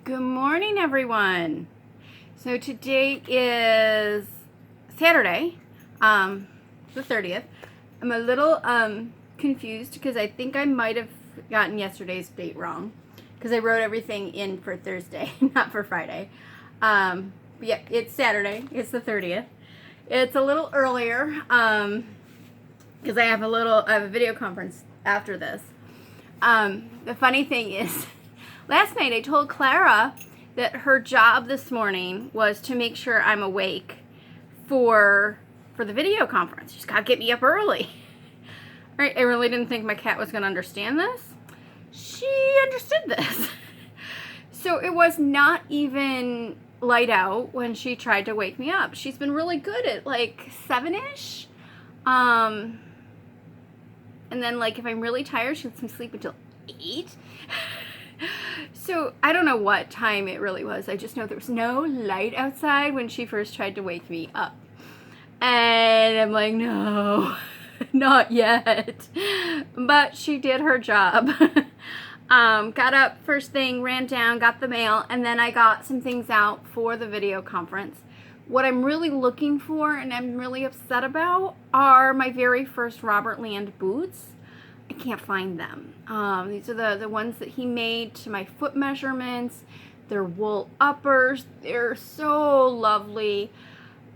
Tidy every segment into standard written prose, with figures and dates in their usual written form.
Good morning, everyone. So today is Saturday, the 30th. I'm a little confused because I think I might have gotten yesterday's date wrong because I wrote everything in for Thursday, not for Friday. Yeah, it's Saturday. It's the 30th. It's a little earlier because I have a video conference after this. The funny thing is, last night I told Clara that her job this morning was to make sure I'm awake for the video conference. She's got to get me up early. Right? I really didn't think my cat was going to understand this. She understood this. So it was not even light out when she tried to wake me up. She's been really good at like 7-ish. And then like if I'm really tired, she lets me sleep until 8. So I don't know what time it really was. I just know there was no light outside when she first tried to wake me up. And I'm like, no, not yet. But she did her job. Got up first thing, ran down, got the mail, and then I got some things out for the video conference. What I'm really looking for and I'm really upset about are my very first Robert Land boots. I can't find them. These are the ones that he made to my foot measurements. They're wool uppers. They're so lovely.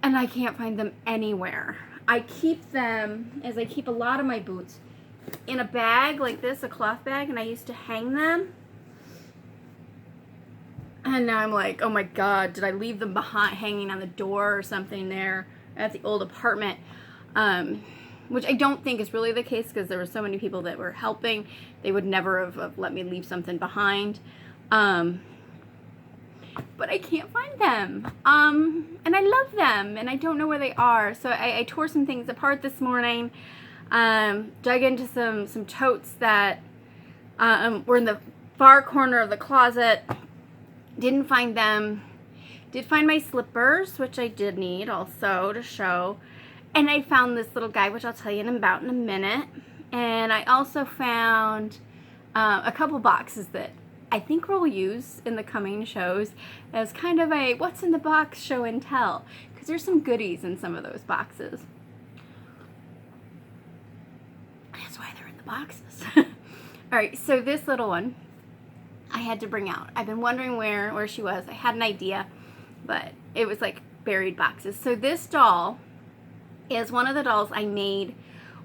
And I can't find them anywhere. I keep them, as I keep a lot of my boots, in a bag like this, a cloth bag, and I used to hang them. And now I'm like, oh my God, did I leave them behind, hanging on the door or something there at the old apartment? Which I don't think is really the case because there were so many people that were helping. They would never have let me leave something behind. But I can't find them. And I love them and I don't know where they are. So I tore some things apart this morning. Dug into some totes that were in the far corner of the closet. Didn't find them. Did find my slippers, which I did need also to show. And I found this little guy, which I'll tell you about in a minute. And I also found a couple boxes that I think we'll use in the coming shows as kind of a what's in the box show and tell. Because there's some goodies in some of those boxes. That's why they're in the boxes. All right, so this little one I had to bring out. I've been wondering where she was. I had an idea, but it was like buried boxes. So this doll is one of the dolls I made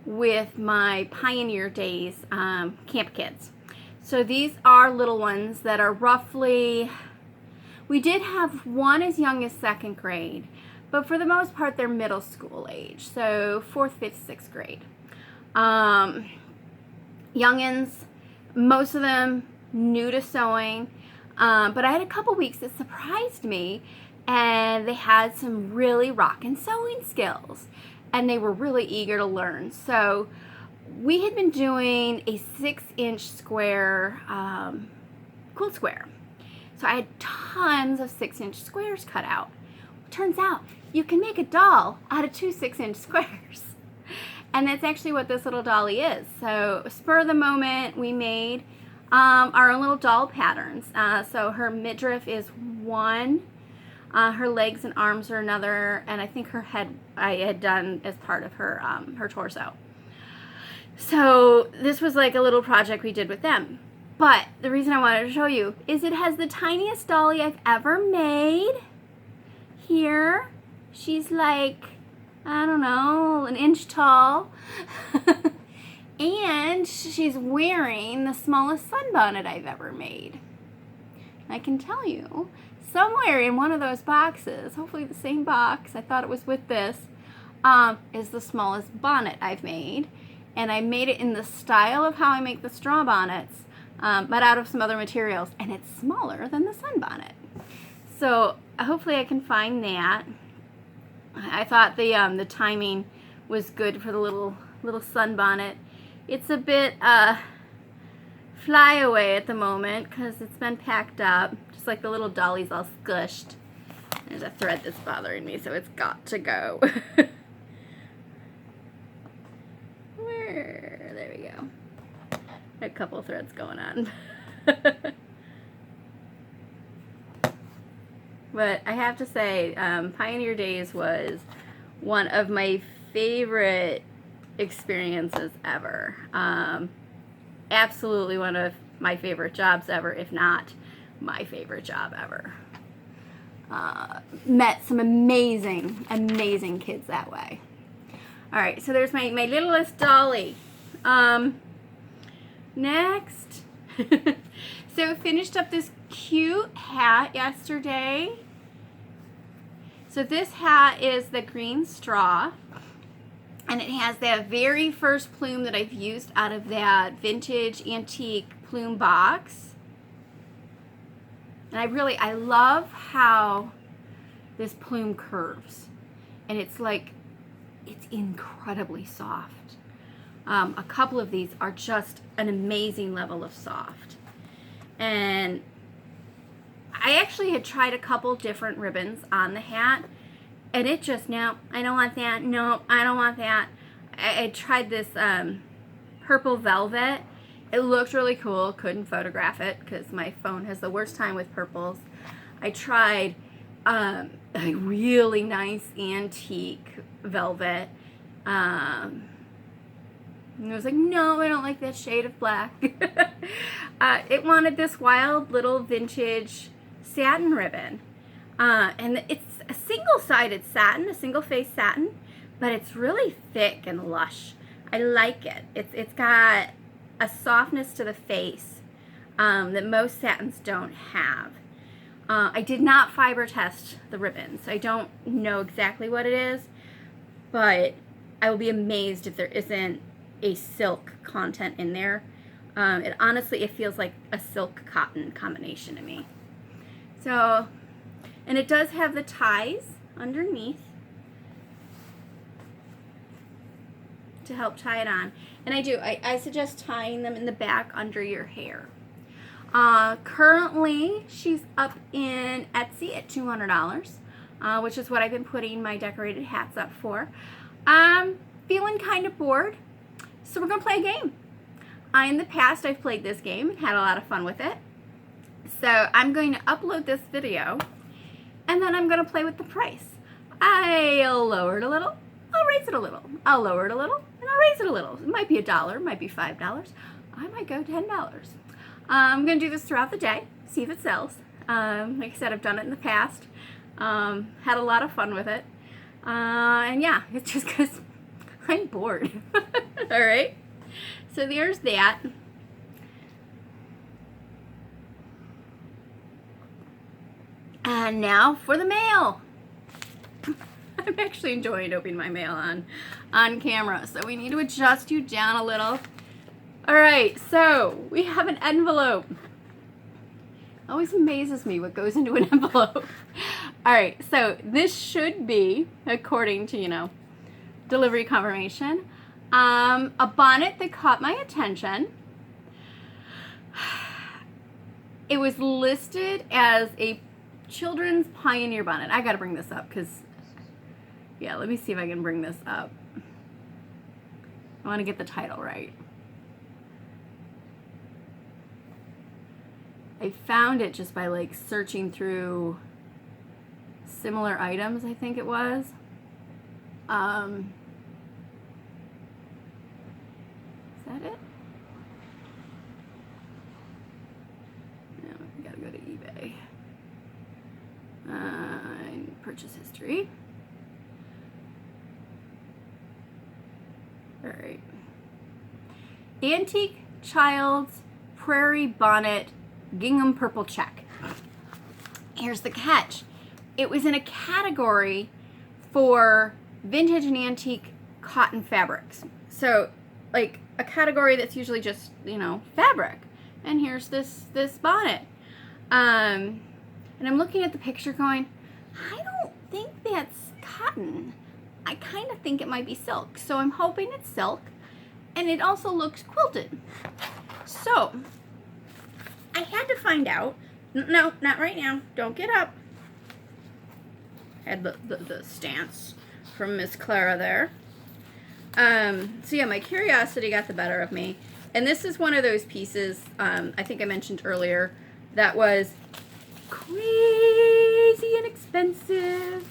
with my Pioneer Days camp kids. So these are little ones that are roughly, we did have one as young as 2nd grade, but for the most part they're middle school age, so 4th, 5th, 6th grade. Youngins, most of them new to sewing, but I had a couple weeks that surprised me and they had some really rockin' sewing skills and they were really eager to learn. So we had been doing a 6-inch square quilt square. So I had tons of 6-inch squares cut out. Turns out you can make a doll out of 2 6-inch squares. And that's actually what this little dolly is. So spur of the moment, we made our own little doll patterns. So her midriff is one, her legs and arms are another, and I think her head I had done as part of her her torso. So this was like a little project we did with them. But the reason I wanted to show you is it has the tiniest dolly I've ever made. Here, she's like, I don't know, an inch tall. And she's wearing the smallest sunbonnet I've ever made. I can tell you, somewhere in one of those boxes, hopefully the same box, I thought it was with this, is the smallest bonnet I've made. And I made it in the style of how I make the straw bonnets, but out of some other materials. And it's smaller than the sunbonnet. So hopefully I can find that. I thought the timing was good for the little sunbonnet. It's a bit fly away at the moment because it's been packed up, just like the little dolly's all squished. There's a thread that's bothering me, so it's got to go. There we go. A couple threads going on. But I have to say, Pioneer Days was one of my favorite experiences ever. Absolutely one of my favorite jobs ever, if not my favorite job ever. Met some amazing, amazing kids that way. All right, so there's my littlest dolly. Next. So finished up this cute hat yesterday. So this hat is the green straw, and it has that very first plume that I've used out of that vintage antique plume box. And I love how this plume curves, and it's incredibly soft. A couple of these are just an amazing level of soft. And I actually had tried a couple different ribbons on the hat, and it just, no, I don't want that, no, I don't want that. I tried this purple velvet. It looked really cool, couldn't photograph it because my phone has the worst time with purples. I tried a really nice antique velvet. And I was like, no, I don't like that shade of black. It wanted this wild little vintage satin ribbon. And it's a single-sided satin, a single-face satin, but it's really thick and lush. I like it. It's got a softness to the face that most satins don't have. I did not fiber test the ribbon, so I don't know exactly what it is, but I will be amazed if there isn't a silk content in there. It honestly feels like a silk cotton combination to me. So, and it does have the ties underneath to help tie it on. And I suggest tying them in the back under your hair. Currently, she's up in Etsy at $200, which is what I've been putting my decorated hats up for. I'm feeling kind of bored, so we're going to play a game. In the past, I've played this game and had a lot of fun with it. So I'm going to upload this video, and then I'm going to play with the price. I'll lower it a little, I'll raise it a little, I'll lower it a little, and I'll raise it a little. It might be $1, it might be $5, I might go $10. I'm going to do this throughout the day, see if it sells. Like I said, I've done it in the past, had a lot of fun with it, and yeah, it's just because I'm bored. All right, so there's that. And now for the mail. I'm actually enjoying opening my mail on camera, so we need to adjust you down a little. All right, so we have an envelope. Always amazes me what goes into an envelope. All right, so this should be, according to, delivery confirmation, a bonnet that caught my attention. It was listed as a children's Pioneer bonnet. I gotta bring this up because, yeah, let me see if I can bring this up. I want to get the title right. I found it just by searching through similar items, I think it was. Is that it? No, we gotta go to eBay. Purchase history. All right. Antique Child's Prairie Bonnet Gingham Purple Check. Here's the catch. It was in a category for vintage and antique cotton fabrics. So, a category that's usually just, fabric. And here's this bonnet. And I'm looking at the picture going, I don't think that's cotton. I kind of think it might be silk. So I'm hoping it's silk. And it also looks quilted. So I had to find out. No, not right now. Don't get up. Had the stance from Miss Clara there. So yeah, my curiosity got the better of me. And this is one of those pieces, I think I mentioned earlier, that was crazy easy and expensive.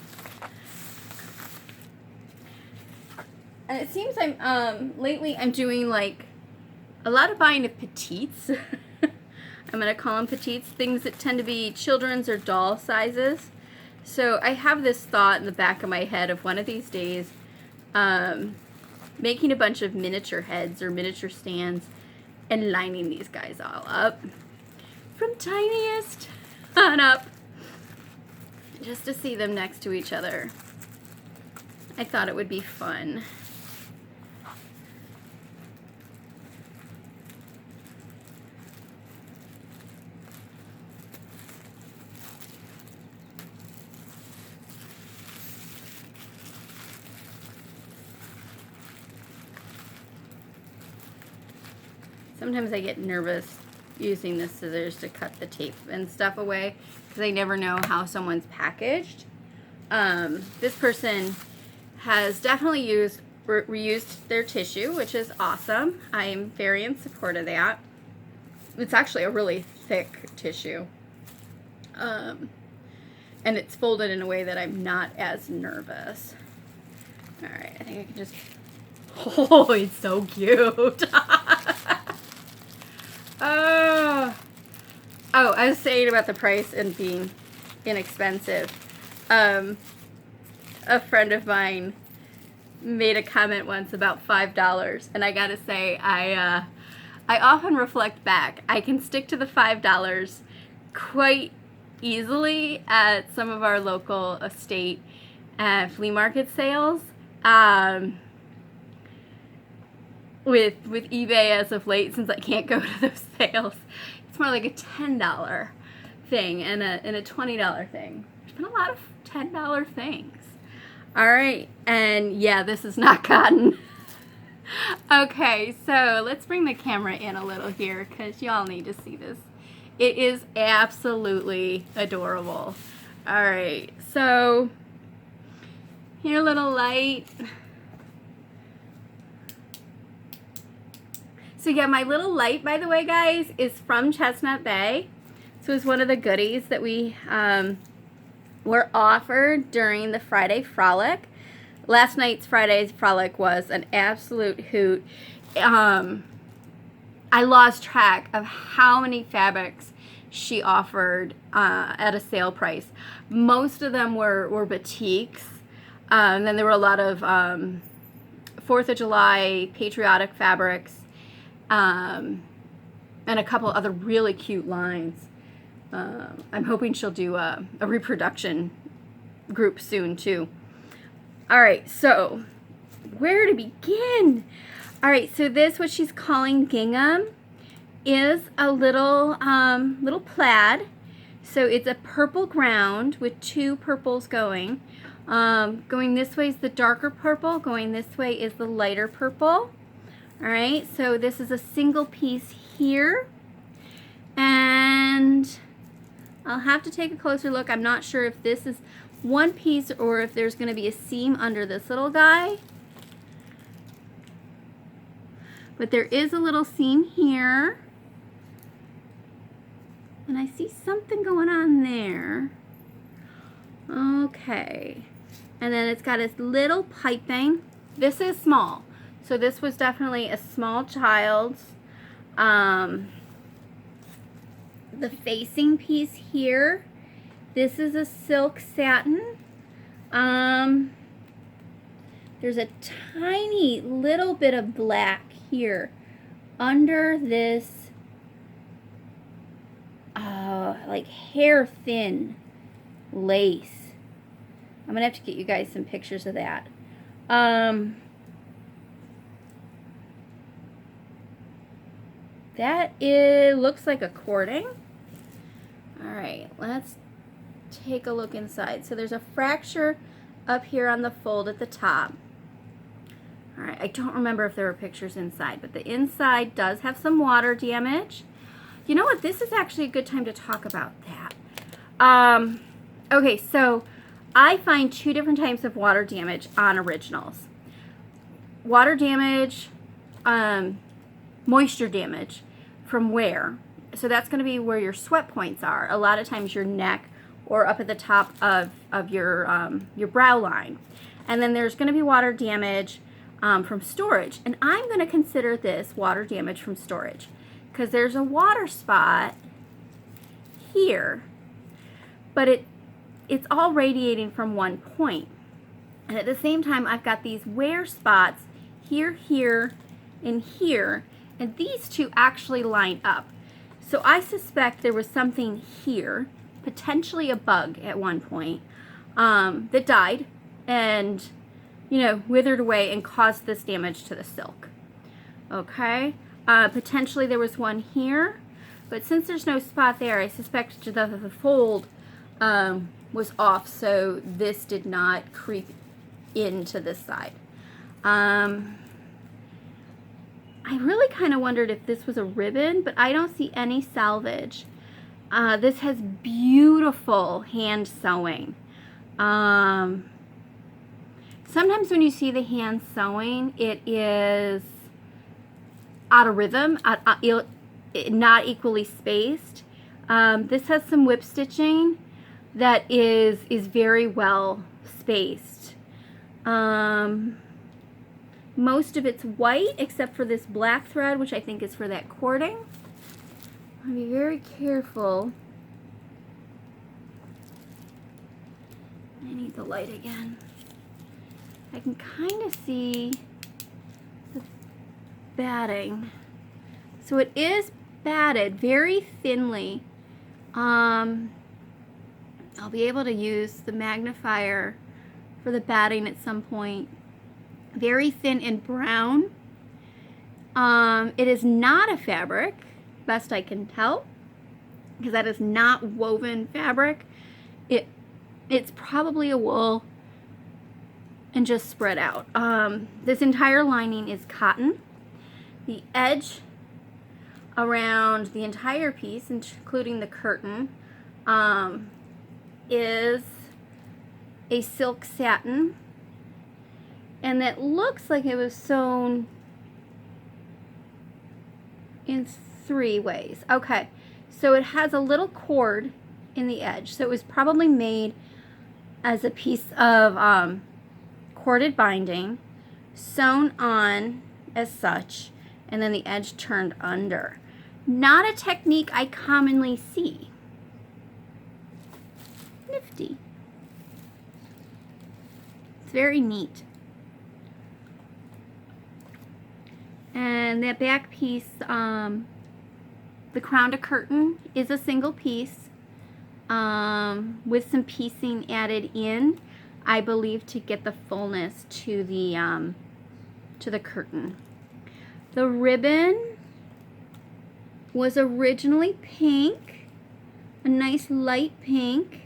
And it seems lately I'm doing like a lot of buying of petites. I'm going to call them petites, things that tend to be children's or doll sizes. So I have this thought in the back of my head of one of these days making a bunch of miniature heads or miniature stands and lining these guys all up from tiniest on up just to see them next to each other. I thought it would be fun. Sometimes I get nervous using the scissors to cut the tape and stuff away because I never know how someone's packaged. This person has definitely reused their tissue, which is awesome. I am very in support of that. It's actually a really thick tissue. And it's folded in a way that I'm not as nervous. All right, I think I can just... Oh, it's so cute. Oh, I was saying about the price and being inexpensive. A friend of mine made a comment once about $5, and I gotta say, I often reflect back. I can stick to the $5 quite easily at some of our local estate flea market sales. With eBay as of late, since I can't go to those sales, it's more like a $10 thing and a $20 thing. There's been a lot of $10 things. All right, and yeah, this is not cotton. Okay, so let's bring the camera in a little here because y'all need to see this. It is absolutely adorable. All right, so here, little light. So yeah, my little light, by the way, guys, is from Chestnut Bay. So it's one of the goodies that we were offered during the Friday Frolic. Last night's Friday's Frolic was an absolute hoot. I lost track of how many fabrics she offered at a sale price. Most of them were batiks. Then there were a lot of 4th of July patriotic fabrics. And a couple other really cute lines. I'm hoping she'll do a reproduction group soon too. All right, so where to begin? All right, so this, what she's calling gingham, is a little little plaid. So it's a purple ground with 2 purples going. Going this way is the darker purple. Going this way is the lighter purple. All right, so this is a single piece here, and I'll have to take a closer look. I'm not sure if this is one piece or if there's going to be a seam under this little guy, but there is a little seam here, and I see something going on there. Okay, and then it's got this little piping. This is small. So this was definitely a small child's. The facing piece here, this is a silk satin. There's a tiny little bit of black here under this like hair thin lace. I'm gonna have to get you guys some pictures of that. That looks like a cording. All right, let's take a look inside. So there's a fracture up here on the fold at the top. All right, I don't remember if there were pictures inside, but the inside does have some water damage. You know what? This is actually a good time to talk about that. Okay, so I find 2 different types of water damage on originals. Water damage, moisture damage from wear. So that's going to be where your sweat points are. A lot of times your neck or up at the top of your brow line. And then there's going to be water damage from storage. And I'm going to consider this water damage from storage because there's a water spot here, but it's all radiating from one point. And at the same time, I've got these wear spots here, here, and here, and these two actually line up. So I suspect there was something here, potentially a bug at one point, that died and, withered away and caused this damage to the silk. Okay? Potentially there was one here, but since there's no spot there, I suspect the fold was off, so this did not creep into this side. I really kind of wondered if this was a ribbon, but I don't see any salvage. This has beautiful hand sewing. Sometimes when you see the hand sewing, it is out of rhythm, not equally spaced. This has some whip stitching that is very well spaced. Most of it's white except for this black thread, which I think is for that cording. I'll be very careful. I need the light again. I can kind of see the batting. So it is batted very thinly. I'll be able to use the magnifier for the batting at some point. Very thin and brown. It is not a fabric, best I can tell, because that is not woven fabric. It's probably a wool and just spread out. This entire lining is cotton. The edge around the entire piece, including the curtain, is a silk satin. And that looks like it was sewn in 3 ways. Okay, so it has a little cord in the edge. So it was probably made as a piece of corded binding, sewn on as such, and then the edge turned under. Not a technique I commonly see. Nifty. It's very neat. And that back piece, the crown to curtain, is a single piece with some piecing added in, I believe, to get the fullness to the curtain. The ribbon was originally pink, a nice light pink.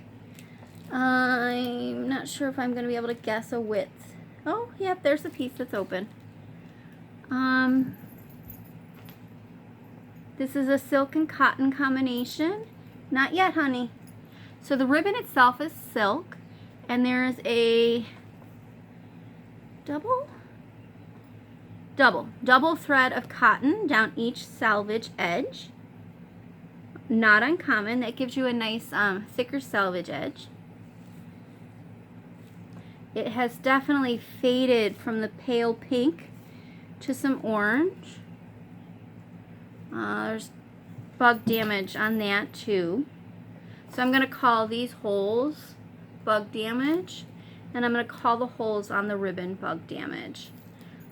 I'm not sure if I'm going to be able to guess a width. Oh, yep, there's a piece that's open. This is a silk and cotton combination. Not yet, honey. So the ribbon itself is silk, and there is a double thread of cotton down each selvage edge. Not uncommon. That gives you a nice thicker selvage edge. It has definitely faded from the pale pink to some orange. There's bug damage on that too. So I'm going to call these holes bug damage, and I'm going to call the holes on the ribbon bug damage.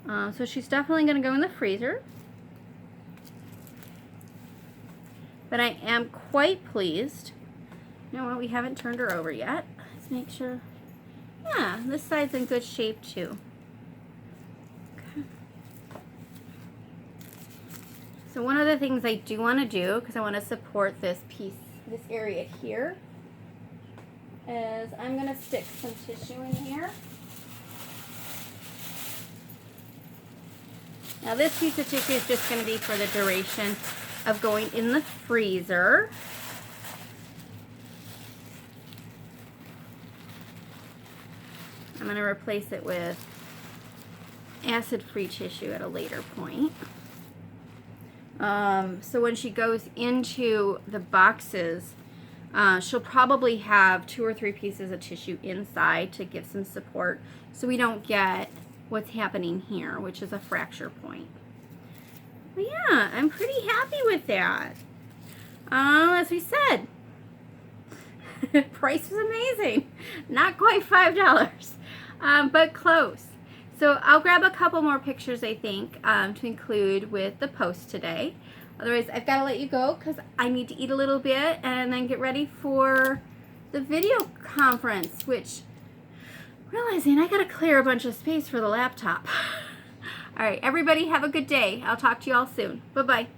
So she's definitely going to go in the freezer. But I am quite pleased. You know what? We haven't turned her over yet. Let's make sure. Yeah, this side's in good shape too. So one of the things I do want to do, because I want to support this piece, this area here, is I'm going to stick some tissue in here. Now this piece of tissue is just going to be for the duration of going in the freezer. I'm going to replace it with acid-free tissue at a later point. So when she goes into the boxes, She'll probably have 2 or 3 pieces of tissue inside to give some support so we don't get what's happening here, which is a fracture point. But yeah, I'm pretty happy with that. As we said, price was amazing. Not quite $5, but close. So I'll grab a couple more pictures, I think, to include with the post today. Otherwise, I've got to let you go because I need to eat a little bit and then get ready for the video conference, which, realizing I got to clear a bunch of space for the laptop. All right, everybody have a good day. I'll talk to you all soon. Bye-bye.